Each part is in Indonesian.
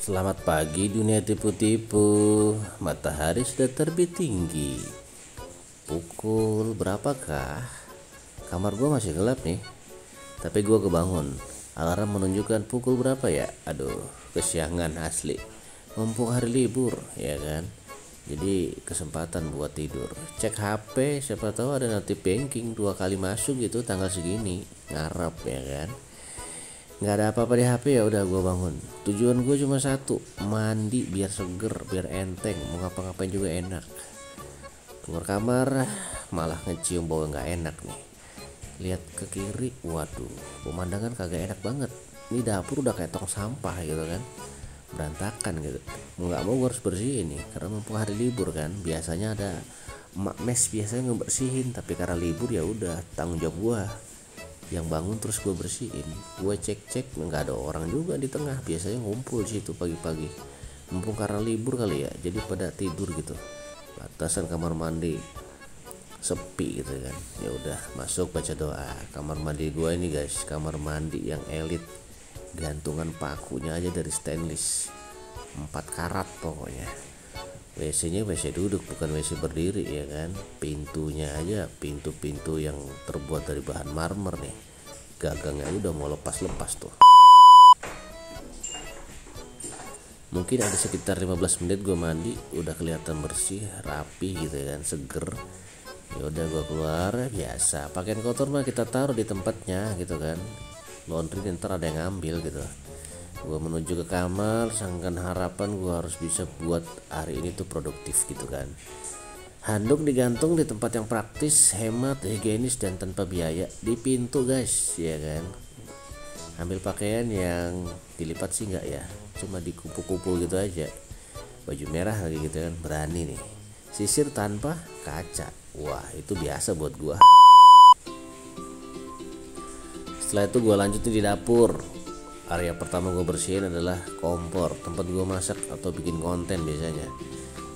Selamat pagi dunia tipu-tipu. Matahari sudah terbit tinggi. Pukul berapakah? Kamar gua masih gelap nih. Tapi gua kebangun. Alarm menunjukkan pukul berapa ya? Aduh, kesiangan asli. Mumpung hari libur, ya kan? Jadi kesempatan buat tidur. Cek HP, siapa tahu ada notif banking 2 kali masuk gitu tanggal segini. Ngarep ya kan? Nggak ada apa-apa di HP, ya udah gue bangun. Tujuan gue cuma satu, mandi biar seger, biar enteng, mau ngapa-ngapain juga enak. Keluar kamar malah ngecium bau nggak enak nih. Lihat ke kiri, waduh, pemandangan kagak enak banget. Ini dapur udah kayak tong sampah gitu kan, berantakan gitu. Mau nggak mau gue harus bersihin nih, karena mumpung hari libur kan. Biasanya ada emak mes biasanya ngebersihin, tapi karena libur ya udah tanggung jawab gue yang bangun, terus gue bersihin. Gue cek nggak ada orang juga di tengah, biasanya ngumpul situ pagi-pagi. Mumpung karena libur kali ya, jadi pada tidur gitu. Batasan kamar mandi sepi gitu kan. Ya udah masuk baca doa. Kamar mandi gue ini guys, kamar mandi yang elit, gantungan pakunya aja dari stainless 4 karat pokoknya. WC-nya WC duduk, bukan WC berdiri ya kan. Pintunya aja pintu-pintu yang terbuat dari bahan marmer nih. Gagangnya udah mau lepas-lepas tuh. Mungkin ada sekitar 15 menit gue mandi, udah kelihatan bersih, rapi gitu ya kan, seger. Ya udah gue keluar biasa. Pakaian kotor mah kita taruh di tempatnya gitu kan. Laundry ntar ada yang ngambil gitu. Gue menuju ke kamar, sangkan harapan gue harus bisa buat hari ini tuh produktif gitu kan. Handuk digantung di tempat yang praktis, hemat, higienis, dan tanpa biaya. Di pintu guys, ya kan. Ambil pakaian yang dilipat sih nggak ya, cuma dikupu-kupu gitu aja. Baju merah lagi gitu kan, berani nih. Sisir tanpa kaca, wah itu biasa buat gue. Setelah itu gue lanjutin di dapur. Area pertama gue bersihin adalah kompor, tempat gue masak atau bikin konten biasanya.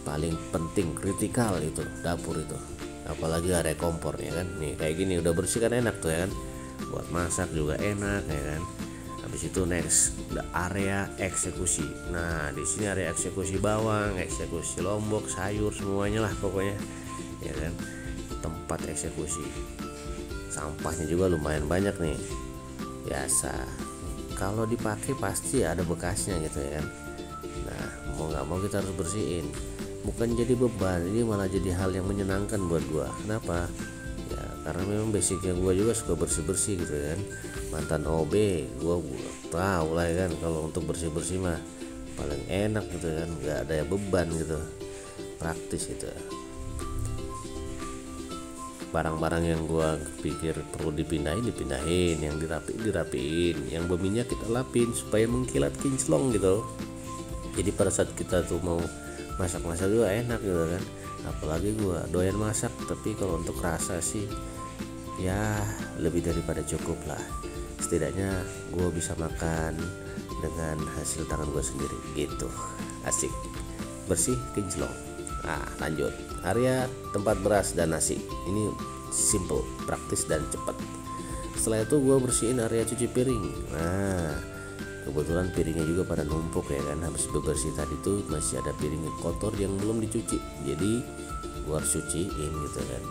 Paling penting, kritikal itu dapur itu. Apalagi area kompor ya kan. Nih kayak gini udah bersih kan, enak tuh ya kan. Buat masak juga enak ya kan. Habis itu next area eksekusi. Nah di sini area eksekusi bawang, eksekusi lombok, sayur, semuanya lah pokoknya ya kan. Tempat eksekusi. Sampahnya juga lumayan banyak nih. Biasa. Kalau dipakai pasti ada bekasnya gitu ya kan. Nah mau nggak mau kita harus bersihin. Bukan jadi beban, ini malah jadi hal yang menyenangkan buat gua. Kenapa? Ya karena memang basicnya gua juga suka bersih-bersih gitu kan. Mantan OB, gua tahu lah ya kan, kalau untuk bersih-bersih mah paling enak gitu kan, nggak ada beban gitu, praktis gitu. Barang-barang yang gua pikir perlu dipindahin, yang dirapiin, yang berminyak kita lapin supaya mengkilat kinclong gitu. Jadi pada saat kita tuh mau masak-masak juga enak gitu kan. Apalagi gua doyan masak, tapi kalau untuk rasa sih ya lebih daripada cukup lah. Setidaknya gua bisa makan dengan hasil tangan gua sendiri gitu. Asik, bersih, kinclong. Nah lanjut, area tempat beras dan nasi. Ini simple, praktis, dan cepat. Setelah itu gue bersihin area cuci piring. Nah kebetulan piringnya juga pada numpuk ya kan. Habis bebersih tadi tuh masih ada piring kotor yang belum dicuci, jadi gue harus cuciin gitu kan.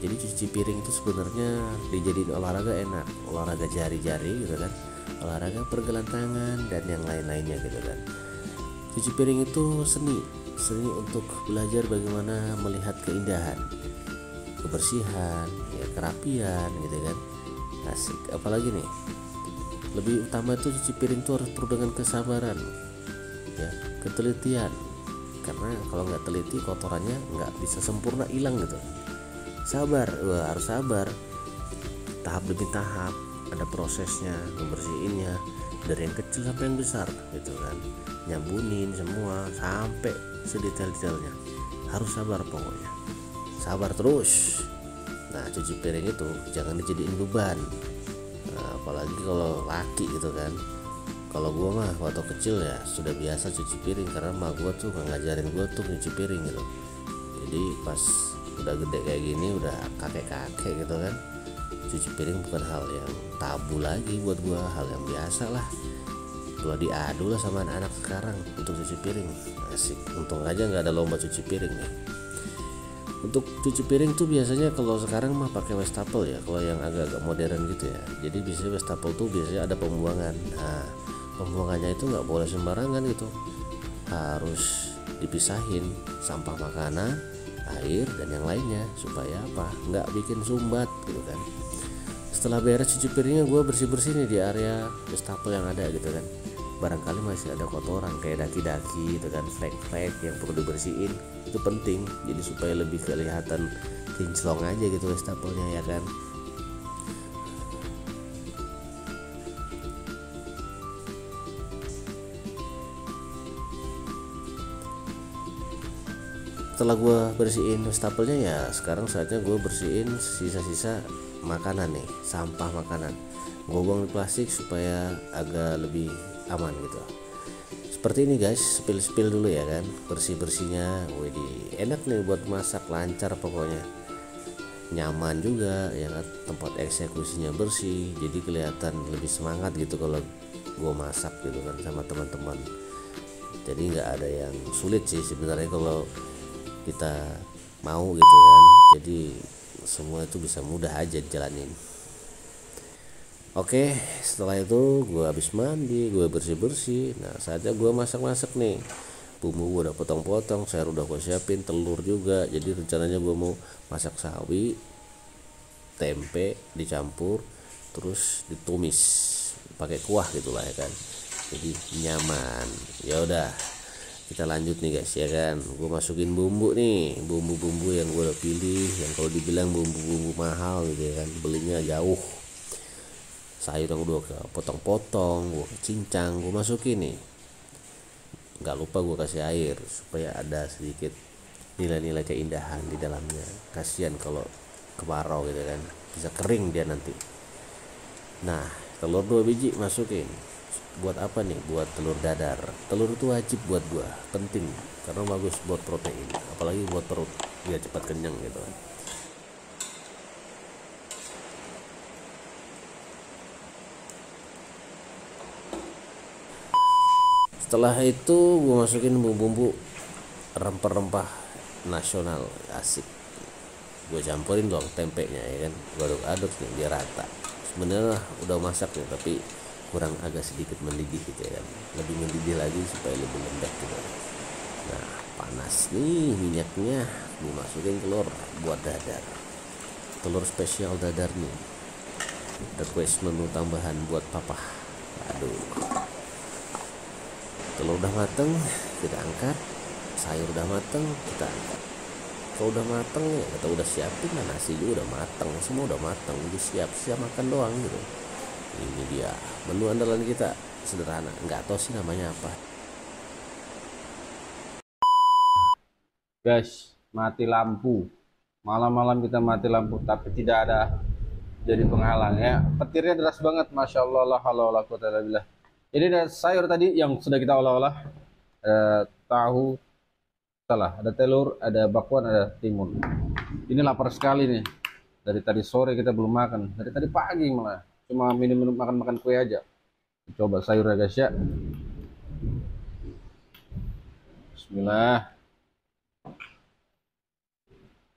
Jadi cuci piring itu sebenarnya dijadiin olahraga enak, olahraga jari-jari gitu kan, olahraga pergelangan tangan dan yang lain-lainnya gitu kan. Cuci piring itu seni untuk belajar bagaimana melihat keindahan, kebersihan, ya kerapian gitu kan. Asik. Apalagi nih, lebih utama itu cuci piring itu harus penuh dengan kesabaran, ya, ketelitian. Karena kalau nggak teliti kotorannya nggak bisa sempurna hilang gitu. Sabar, harus sabar. Tahap demi tahap ada prosesnya, membersihinnya dari yang kecil sampai yang besar gitu kan. Nyambunin semua sampai sedetail-detailnya. Harus sabar pokoknya. Sabar terus. Nah cuci piring itu jangan dijadiin beban. Nah, apalagi kalau laki gitu kan. Kalau gua mah waktu kecil ya sudah biasa cuci piring, karena emak gua tuh ngajarin gua tuh cuci piring gitu. Jadi pas udah gede kayak gini, udah kakek-kakek gitu kan, cuci piring bukan hal yang tabu lagi buat gua, hal yang biasa lah. gua diadu lah sama anak-anak sekarang untuk cuci piring. Asik, untung aja nggak ada lomba cuci piring nih. Untuk cuci piring tuh biasanya kalau sekarang mah pakai wastafel ya, kalau yang agak-agak modern gitu ya. Jadi biasanya wastafel tuh biasanya ada pembuangan. Nah, pembuangannya itu nggak boleh sembarangan gitu, harus dipisahin sampah makanan, air, dan yang lainnya supaya apa, nggak bikin sumbat gitu kan. Setelah beres cuci piringnya, gue bersih-bersih nih di area wastafel yang ada gitu kan. Barangkali masih ada kotoran kayak daki-daki gitu kan, flek-flek yang perlu dibersihin. Itu penting, jadi supaya lebih kelihatan kinclong aja gitu wastafelnya ya kan. Setelah gue bersihin wastafelnya ya, sekarang saatnya gue bersihin sisa-sisa makanan nih, sampah makanan. Gue buang di plastik supaya agak lebih aman gitu. Seperti ini guys, spill dulu ya kan, bersih-bersihnya. Widih, enak nih buat masak, lancar pokoknya. Nyaman juga ya kan, tempat eksekusinya bersih, jadi kelihatan lebih semangat gitu kalau gue masak gitu kan sama teman-teman. Jadi nggak ada yang sulit sih sebenarnya kalau kita mau gitu kan, jadi semua itu bisa mudah aja dijalanin. Oke, setelah itu gue habis mandi, gue bersih-bersih. Nah, saatnya gue masak-masak nih. Bumbu gue udah potong-potong, sayur udah gue siapin, telur juga. Jadi rencananya gue mau masak sawi, tempe dicampur, terus ditumis pakai kuah gitulah ya kan. Jadi nyaman. Ya udah, kita lanjut nih guys ya kan. Gue masukin bumbu nih, bumbu-bumbu yang gue udah pilih, yang kalau dibilang bumbu-bumbu mahal gitu ya kan, belinya jauh. Sayur yang udah potong-potong, gue cincang, gue masukin nih. Nggak lupa gue kasih air supaya ada sedikit nilai-nilai keindahan di dalamnya. Kasihan kalau kemarau gitu kan, bisa kering dia nanti. Nah, telur 2 biji masukin. Buat apa nih? Buat telur dadar. Telur itu wajib buat gue, penting karena bagus buat protein, apalagi buat perut biar cepat kenyang gitu. Setelah itu gue masukin bumbu-bumbu rempah-rempah nasional, asik. Gue campurin dong tempenya ya kan, gue aduk-aduk nih biar rata. Sebenarnya udah masak nih, tapi kurang agak sedikit mendidih gitu ya kan, lebih mendidih lagi supaya lebih lembek gitu. Nah, panas nih minyaknya, gue masukin telur buat dadar. Telur spesial dadar nih, request menu tambahan buat papa. Aduh, telur udah mateng, kita angkat. Sayur udah mateng, kita angkat. Kalau udah mateng ya kita udah siapin, nah nasi juga udah mateng, semua udah mateng, jadi siap makan doang gitu. Ini dia menu andalan kita, sederhana, nggak tahu sih namanya apa. Guys, mati lampu. Malam-malam kita mati lampu, tapi tidak ada jadi penghalang ya. Petirnya deras banget, masya Allah, la haula wala quwata illa billah. Jadi ada sayur tadi yang sudah kita olah-olah, ada tahu, salah, ada telur, ada bakwan, ada timun. Ini lapar sekali nih. Dari tadi sore kita belum makan, dari tadi pagi malah cuma minum-minum makan-makan kue aja. Coba sayur ya guys ya. Bismillah.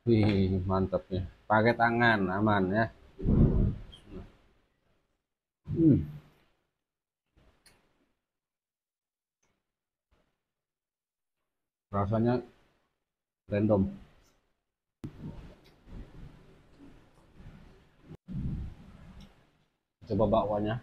Wih, mantap ya. Pakai tangan, aman ya. Hmm. Rasanya random. Coba bakwanya.